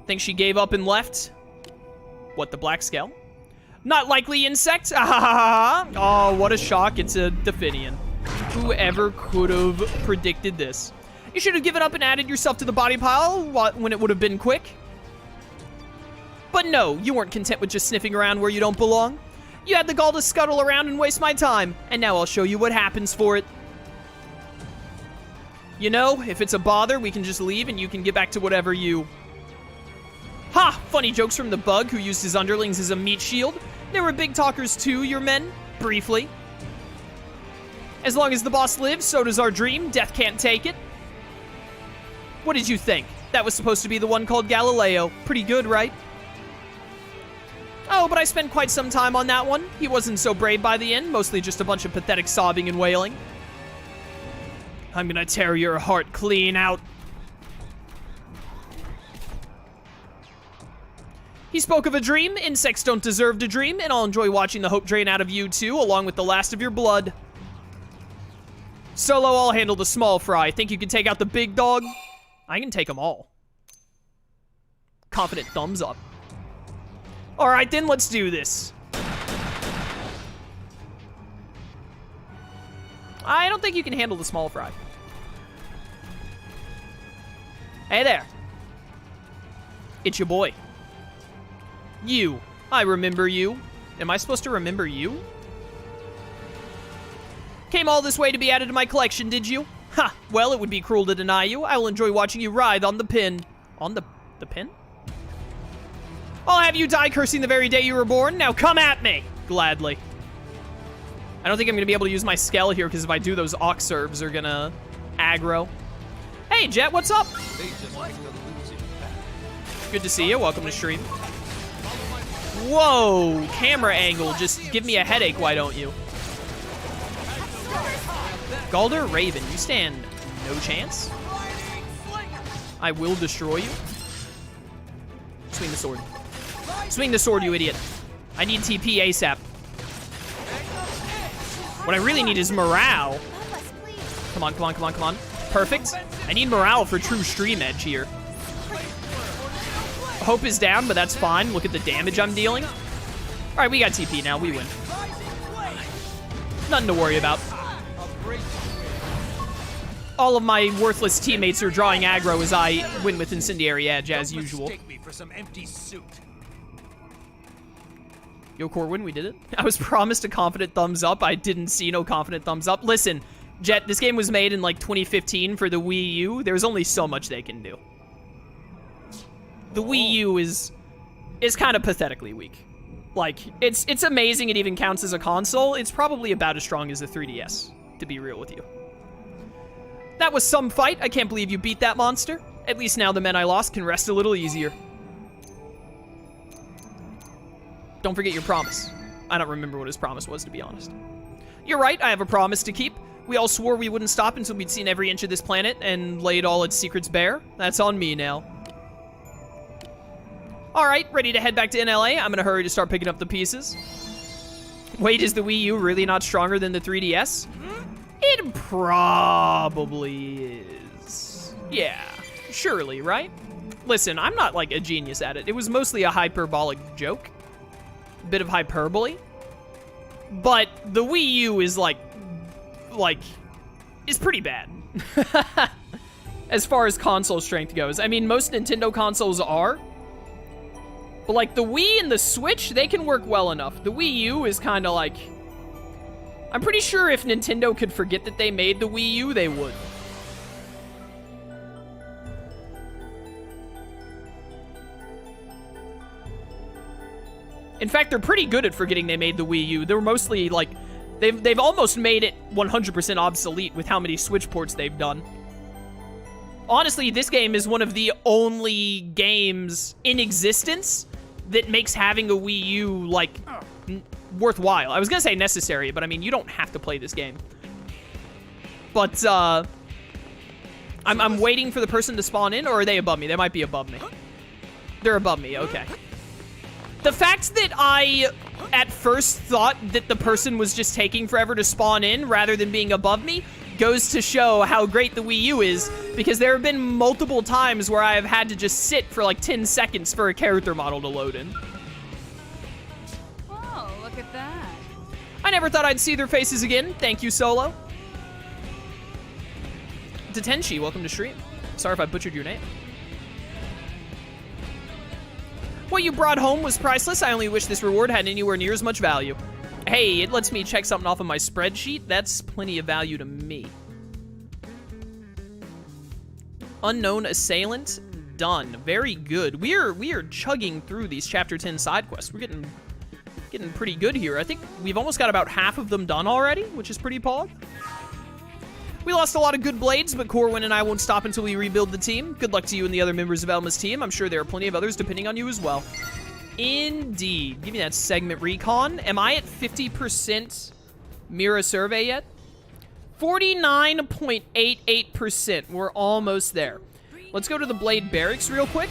Think she gave up and left? What, the black scale? Not likely insect? Oh, what a shock. It's a Definian. Whoever could have predicted this? You should have given up and added yourself to the body pile when it would have been quick. But no, you weren't content with just sniffing around where you don't belong. You had the gall to scuttle around and waste my time, and now I'll show you what happens for it. You know, if it's a bother, we can just leave and you can get back to whatever you... Ha! Funny jokes from the bug who used his underlings as a meat shield. There were big talkers too, your men. Briefly. As long as the boss lives, so does our dream. Death can't take it. What did you think? That was supposed to be the one called Galileo. Pretty good, right? Oh, but I spent quite some time on that one. He wasn't so brave by the end, mostly just a bunch of pathetic sobbing and wailing. I'm gonna tear your heart clean out. He spoke of a dream. Insects don't deserve to dream, and I'll enjoy watching the hope drain out of you too, along with the last of your blood. Solo, I'll handle the small fry. Think you can take out the big dog? I can take them all. Confident thumbs up. All right, then, let's do this. I don't think you can handle the small fry. Hey there. It's your boy. You. I remember you. Am I supposed to remember you? Came all this way to be added to my collection, did you? Ha! Well, it would be cruel to deny you. I will enjoy watching you writhe on the pin. On the pin? I'll have you die cursing the very day you were born. Now come at me! Gladly. I don't think I'm gonna be able to use my scale here, because if I do, those Ox serves are gonna aggro. Hey, Jet, what's up? Good to see you. Welcome to stream. Whoa! Camera angle. Just give me a headache, why don't you? Galder Raven, you stand no chance. I will destroy you. Swing the sword. Swing the sword, you idiot. I need TP ASAP. What I really need is morale. Come on, come on, come on, come on. Perfect. I need morale for true stream edge here. Hope is down, but that's fine. Look at the damage I'm dealing. All right, we got TP now. We win. Nothing to worry about. All of my worthless teammates are drawing aggro as I win with Incendiary Edge, as usual. Yo, Corwin, we did it. I was promised a confident thumbs up. I didn't see no confident thumbs up. Listen, Jet, this game was made in, like, 2015 for the Wii U. There's only so much they can do. The Wii U is kind of pathetically weak. Like, it's amazing it even counts as a console. It's probably about as strong as the 3DS, to be real with you. That was some fight. I can't believe you beat that monster. At least now the men I lost can rest a little easier. Don't forget your promise. I don't remember what his promise was, to be honest. You're right, I have a promise to keep. We all swore we wouldn't stop until we'd seen every inch of this planet and laid all its secrets bare. That's on me now. All right, ready to head back to NLA. I'm gonna hurry to start picking up the pieces. Wait, is the Wii U really not stronger than the 3DS? It probably is. Yeah, surely, right? Listen, I'm not like a genius at it. It was mostly a hyperbolic joke. Bit of hyperbole. But the Wii U is is pretty bad. As far as console strength goes. I mean, most Nintendo consoles are. But like the Wii and the Switch, they can work well enough. The Wii U is kind of like... I'm pretty sure if Nintendo could forget that they made the Wii U, they would. In fact, they're pretty good at forgetting they made the Wii U. They're mostly, like, they've almost made it 100% obsolete with how many Switch ports they've done. Honestly, this game is one of the only games in existence that makes having a Wii U, like, worthwhile. I was gonna say necessary, but I mean, you don't have to play this game. But, I'm waiting for the person to spawn in, or are they above me? They might be above me. They're above me, okay. The fact that I, at first, thought that the person was just taking forever to spawn in rather than being above me goes to show how great the Wii U is, because there have been multiple times where I have had to just sit for like 10 seconds for a character model to load in. Oh, look at that. I never thought I'd see their faces again. Thank you, Solo. Detenshi, welcome to stream. Sorry if I butchered your name. What you brought home was priceless. I only wish this reward had anywhere near as much value. Hey, it lets me check something off of my spreadsheet. That's plenty of value to me. Unknown assailant, done. Very good. We are chugging through these chapter 10 side quests. We're getting pretty good here. I think we've almost got about half of them done already, which is pretty pog. We lost a lot of good blades, but Corwin and I won't stop until we rebuild the team. Good luck to you and the other members of Elma's team. I'm sure there are plenty of others depending on you as well. Indeed. Give me that segment recon. Am I at 50% Mira survey yet? 49.88%. We're almost there. Let's go to the Blade Barracks real quick.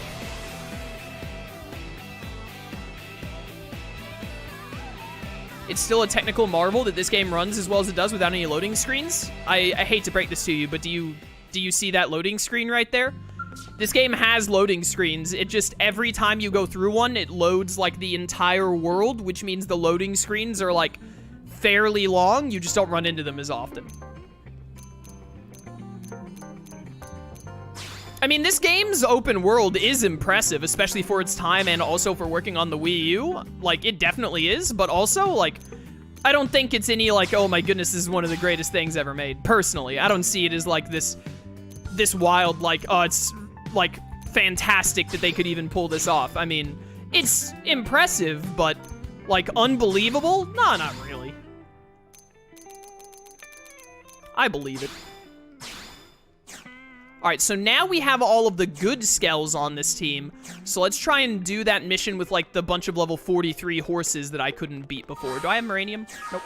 It's still a technical marvel that this game runs as well as it does without any loading screens. I hate to break this to you, but do you see that loading screen right there? This game has loading screens. It just, every time you go through one, it loads like the entire world, which means the loading screens are like fairly long. You just don't run into them as often. I mean, this game's open world is impressive, especially for its time and also for working on the Wii U. Like, it definitely is, but also, like, I don't think it's any, like, oh my goodness, this is one of the greatest things ever made. Personally, I don't see it as, like, this wild, like, oh, it's, like, fantastic that they could even pull this off. I mean, it's impressive, but, like, unbelievable? No, not really. I believe it. All right, so now we have all of the good scales on this team. So let's try and do that mission with, like, the bunch of level 43 horses that I couldn't beat before. Do I have Moranium? Nope.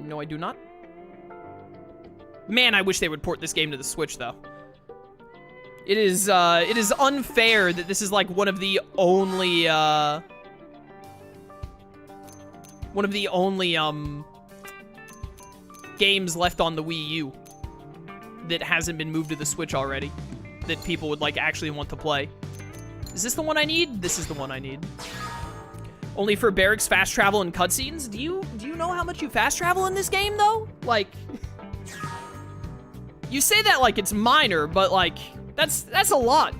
No, I do not. Man, I wish they would port this game to the Switch, though. It is unfair that this is, like, one of the only games left on the Wii U that hasn't been moved to the Switch already, that people would, like, actually want to play. Is this the one I need? This is the one I need. Only for barracks, fast travel, and cutscenes? Do you know how much you fast travel in this game, though? Like, you say that like it's minor, but, like, that's a lot.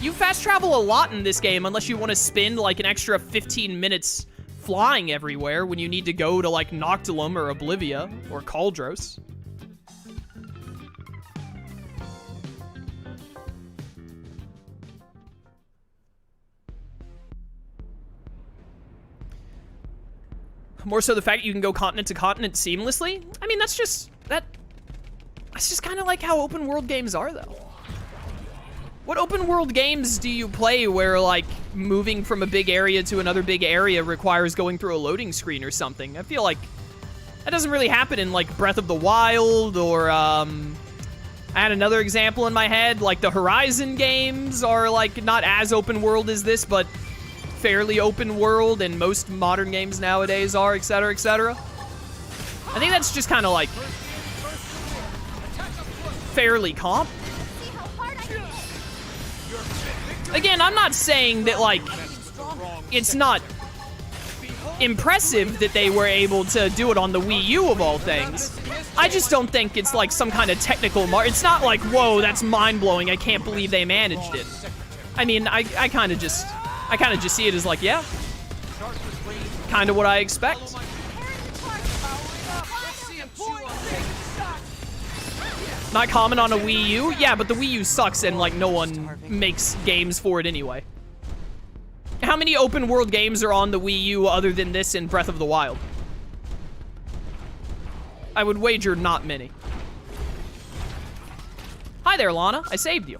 You fast travel a lot in this game unless you want to spend, like, an extra 15 minutes flying everywhere when you need to go to, like, Noctilum or Oblivia or Cauldros. More so the fact that you can go continent to continent seamlessly. I mean, that's just kind of like how open world games are, though. What open world games do you play where, like, moving from a big area to another big area requires going through a loading screen or something? I feel like that doesn't really happen in, like, Breath of the Wild, or I had another example in my head, like the Horizon games are, like, not as open world as this, but fairly open world, and most modern games nowadays are, etc., etc. I think that's just kind of, like, fairly comp. Again, I'm not saying that, like, it's not impressive that they were able to do it on the Wii U of all things. I just don't think it's, like, some kind of technical it's not like, whoa, that's mind-blowing, I can't believe they managed it. I mean, I kind of just see it as, like, yeah, kind of what I expect. Not common on a Wii U? Yeah, but the Wii U sucks and, like, no one makes games for it anyway. How many open world games are on the Wii U other than this and Breath of the Wild? I would wager not many. Hi there, Lana. I saved you.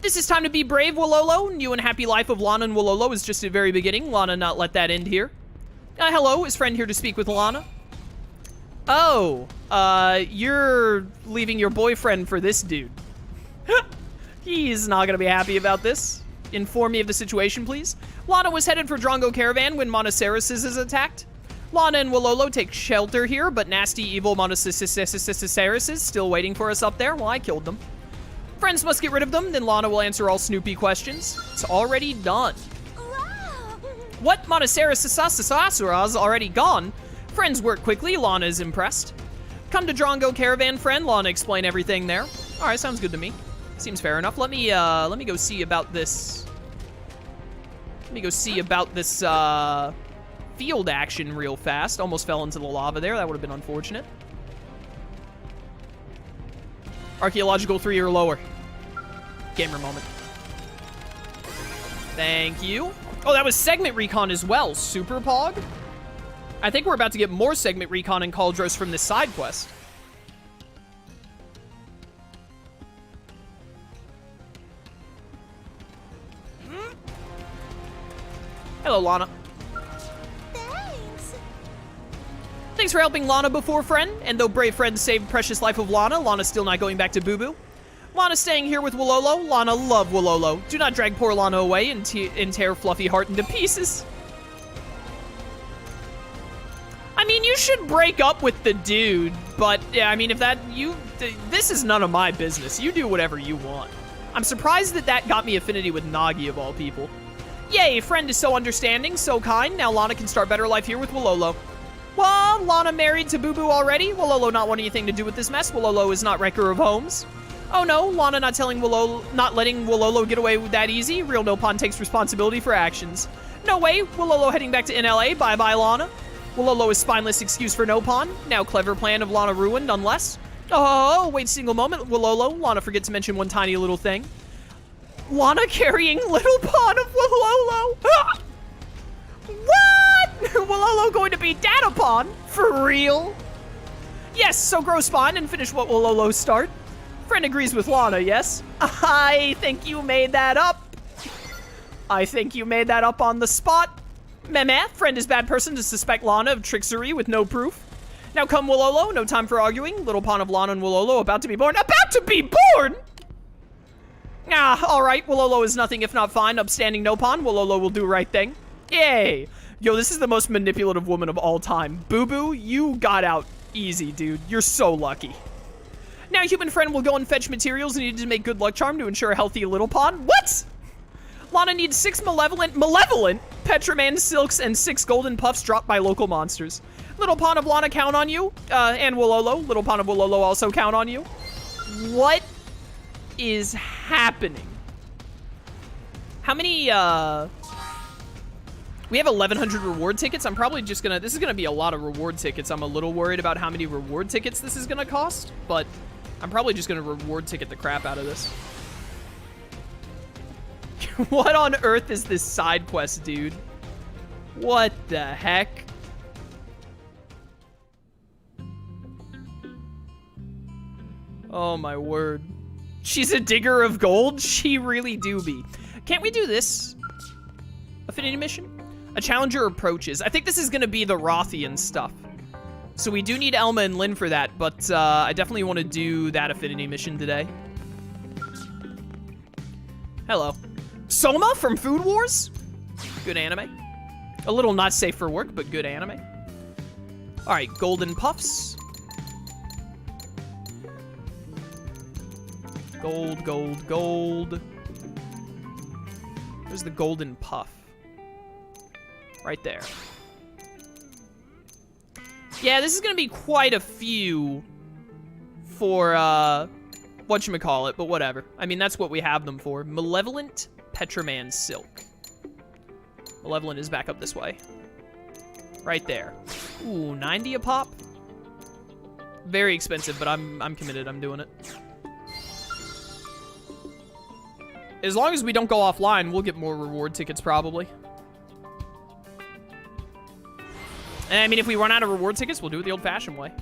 This is time to be brave, Wololo. New and happy life of Lana and Wololo is just the very beginning. Lana not let that end here. Hello, is friend here to speak with Lana? Oh, you're leaving your boyfriend for this dude. He's not gonna be happy about this. Inform me of the situation, please. Lana was headed for Drongo Caravan when Monoceros is attacked. Lana and Wololo take shelter here, but nasty evil metaseries is still waiting for us up there. Well, I killed them. Friends must get rid of them, then Lana will answer all Snoopy questions. It's already done. What? Metaseries already gone? Friends work quickly, Lana is impressed. Come to Drongo Caravan, friend. Lana explain everything there. All right, sounds good to me. Seems fair enough. Let me go see about this. Let me go see about this, field action real fast. Almost fell into the lava there. That would have been unfortunate. Archaeological 3 or lower. Gamer moment. Thank you. Oh, that was segment recon as well. Super Pog. I think we're about to get more segment recon and Cauldros from this side quest. Hello, Lana. Thanks for helping Lana before, friend. And though brave friends saved precious life of Lana, Lana's still not going back to Boo Boo. Lana's staying here with Wololo. Lana love Wololo. Do not drag poor Lana away and tear Fluffy Heart into pieces. I mean, you should break up with the dude, but yeah, I mean, if that, this is none of my business. You do whatever you want. I'm surprised that got me affinity with Nagi of all people. Yay, friend is so understanding, so kind. Now Lana can start better life here with Wololo. Well, Lana married to Boo Boo already. Wololo not wanting anything to do with this mess. Wololo is not wrecker of homes. Oh no, Lana not letting Wololo get away with that easy. Real Nopon takes responsibility for actions. No way, Wololo heading back to NLA. Bye-bye, Lana. Wololo is spineless excuse for Nopon. Now clever plan of Lana ruined, unless... Oh, wait single moment, Wololo. Lana forget to mention one tiny little thing. Lana carrying little pawn of Wololo. What? Wololo going to be data pawn? For real? Yes, so grow spawn and finish what Wololo start. Friend agrees with Lana, yes? I think you made that up. I think you made that up on the spot. Meh, friend is bad person to suspect Lana of trickery with no proof. Now come Wololo, no time for arguing. Little pawn of Lana and Wololo about to be born. About to be born? Ah, alright, Wololo is nothing if not fine. Upstanding no pawn, Wololo will do right thing. Yay. Yo, this is the most manipulative woman of all time. Boo Boo, you got out easy, dude. You're so lucky. Now human friend will go and fetch materials needed to make good luck charm to ensure a healthy little pawn. What? Lana needs 6 malevolent Petraman silks and 6 golden puffs dropped by local monsters. Little pawn of Lana count on you. And Wololo. Little pawn of Wololo also count on you. What is happening? How many, we have 1,100 reward tickets. I'm probably just gonna, this is gonna be a lot of reward tickets. I'm a little worried about how many reward tickets this is gonna cost, but I'm probably just gonna reward ticket the crap out of this. What on earth is this side quest, dude? What the heck? Oh my word. She's a digger of gold? She really do be. Can't we do this? Affinity mission? A challenger approaches. I think this is gonna be the Rothian stuff. So we do need Elma and Lynn for that, but I definitely want to do that affinity mission today. Hello. Soma from Food Wars? Good anime. A little not safe for work, but good anime. All right, golden puffs. Gold, gold, gold. Where's the golden puff? Right there. Yeah, this is gonna be quite a few for, whatchamacallit, but whatever. I mean, that's what we have them for. Malevolent Petraman Silk. Malevolent is back up this way. Right there. Ooh, 90 a pop? Very expensive, but I'm committed. I'm doing it. As long as we don't go offline, we'll get more reward tickets probably. And I mean, if we run out of reward tickets, we'll do it the old-fashioned way.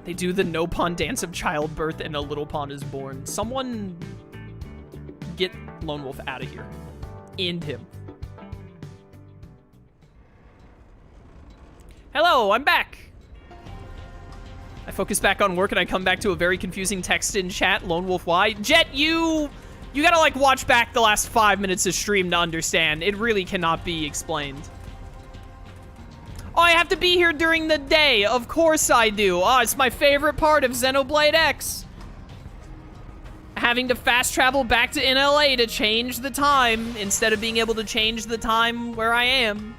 They do the no pawn dance of childbirth and a little pawn is born. Someone get Lone Wolf out of here. End him. Hello, I'm back. I focus back on work and I come back to a very confusing text in chat. Lone Wolf, why? Jet, you You gotta, like, watch back the last 5 minutes of stream to understand. It really cannot be explained. Oh, I have to be here during the day. Of course I do. Oh, it's my favorite part of Xenoblade X. Having to fast travel back to NLA to change the time instead of being able to change the time where I am.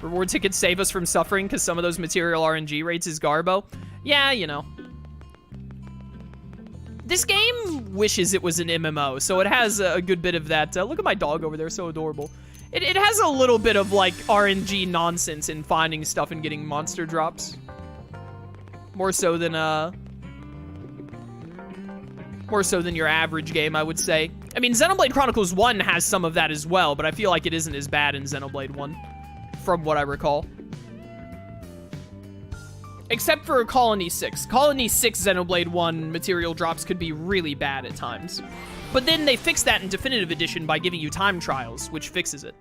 Reward tickets save us from suffering because some of those material RNG rates is garbo. Yeah, you know. This game wishes it was an MMO, so it has a good bit of that. Look at my dog over there, so adorable. It has a little bit of, like, RNG nonsense in finding stuff and getting monster drops. More so than your average game, I would say. I mean, Xenoblade Chronicles 1 has some of that as well, but I feel like it isn't as bad in Xenoblade 1, from what I recall. Except for Colony 6. Colony 6 Xenoblade 1 material drops could be really bad at times. But then they fixed that in Definitive Edition by giving you time trials, which fixes it.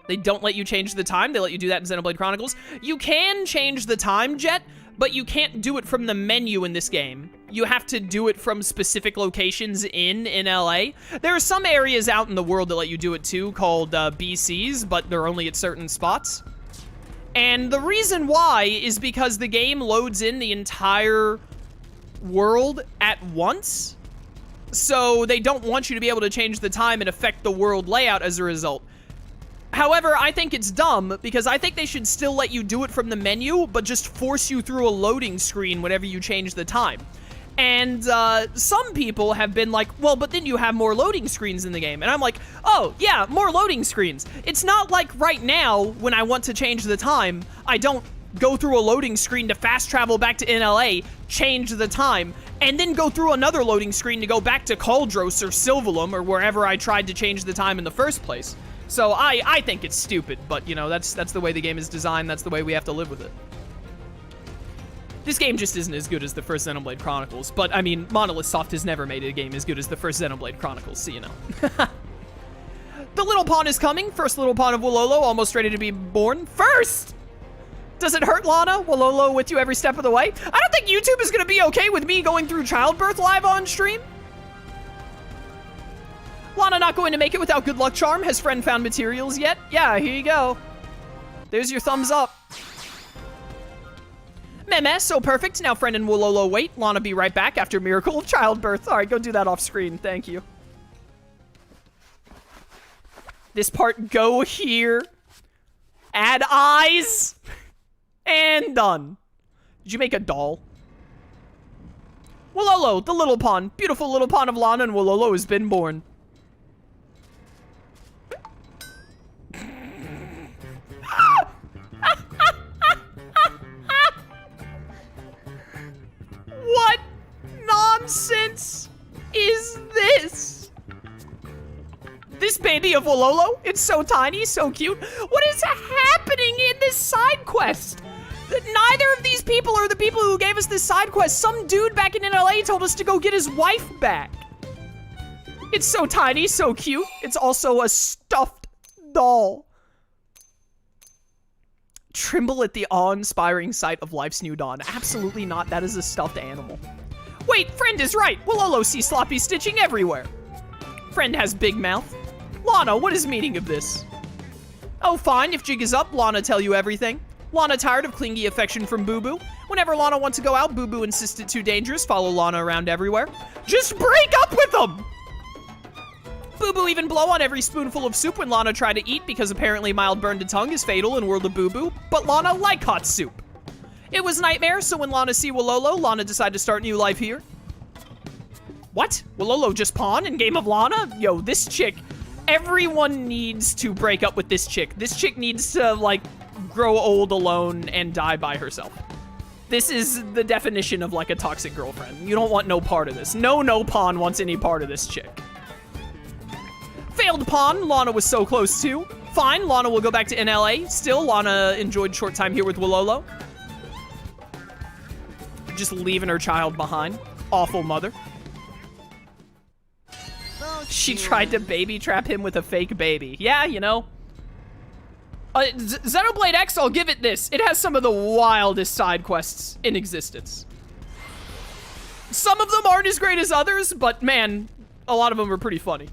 They don't let you change the time. They let you do that in Xenoblade Chronicles. You can change the time, Jet, but you can't do it from the menu in this game. You have to do it from specific locations in LA. There are some areas out in the world that let you do it too, called BCs, but they're only at certain spots. And the reason why is because the game loads in the entire world at once. So they don't want you to be able to change the time and affect the world layout as a result. However, I think it's dumb because I think they should still let you do it from the menu, but just force you through a loading screen whenever you change the time. And some people have been like, well, but then you have more loading screens in the game. And I'm like, oh, yeah, more loading screens. It's not like right now when I want to change the time, I don't go through a loading screen to fast travel back to NLA, change the time, and then go through another loading screen to go back to Cauldros or Sylvalum or wherever I tried to change the time in the first place. So I think it's stupid, but, you know, that's the way the game is designed. That's the way we have to live with it. This game just isn't as good as the first Xenoblade Chronicles, but, I mean, Monolith Soft has never made a game as good as the first Xenoblade Chronicles, so you know. The little pawn is coming. First little pawn of Wololo, almost ready to be born. First! Does it hurt, Lana? Wololo with you every step of the way? I don't think YouTube is going to be okay with me going through childbirth live on stream. Lana not going to make it without good luck charm. Has friend found materials yet? Yeah, here you go. There's your thumbs up. Meme, so perfect. Now friend and Wololo wait. Lana be right back after miracle of childbirth. All right, go do that off screen. Thank you. This part, go here. Add eyes. And done. Did you make a doll? Wololo, the little pawn. Beautiful little pawn of Lana and Wololo has been born. What nonsense is this? This baby of Wololo, it's so tiny, so cute. What is happening in this side quest? Neither of these people are the people who gave us this side quest. Some dude back in NLA told us to go get his wife back. It's so tiny, so cute. It's also a stuffed doll. Tremble at the awe-inspiring sight of life's new dawn. Absolutely not. That is a stuffed animal. Wait, friend is right. Wololo sees sloppy stitching everywhere. Friend has big mouth. Lana, what is meaning of this? Oh, fine. If jig is up, Lana tell you everything. Lana tired of clingy affection from Boo Boo. Whenever Lana wants to go out, Boo Boo insists it's too dangerous. Follow Lana around everywhere. Just break up with them! Boo Boo even blow on every spoonful of soup when Lana tried to eat because apparently mild burn to tongue is fatal in World of Boo Boo, but Lana like hot soup. It was nightmare, so when Lana see Wololo, Lana decided to start new life here. What? Wololo just pawn in Game of Lana? Yo, this chick, everyone needs to break up with this chick. This chick needs to, like, grow old alone and die by herself. This is the definition of, like, a toxic girlfriend. You don't want no part of this. No pawn wants any part of this chick. Failed pawn, Lana was so close to. Fine, Lana will go back to NLA. Still, Lana enjoyed short time here with Wololo. Just leaving her child behind. Awful mother. She tried to baby trap him with a fake baby. Yeah, you know. Xenoblade X, I'll give it this. It has some of the wildest side quests in existence. Some of them aren't as great as others, but man, a lot of them are pretty funny.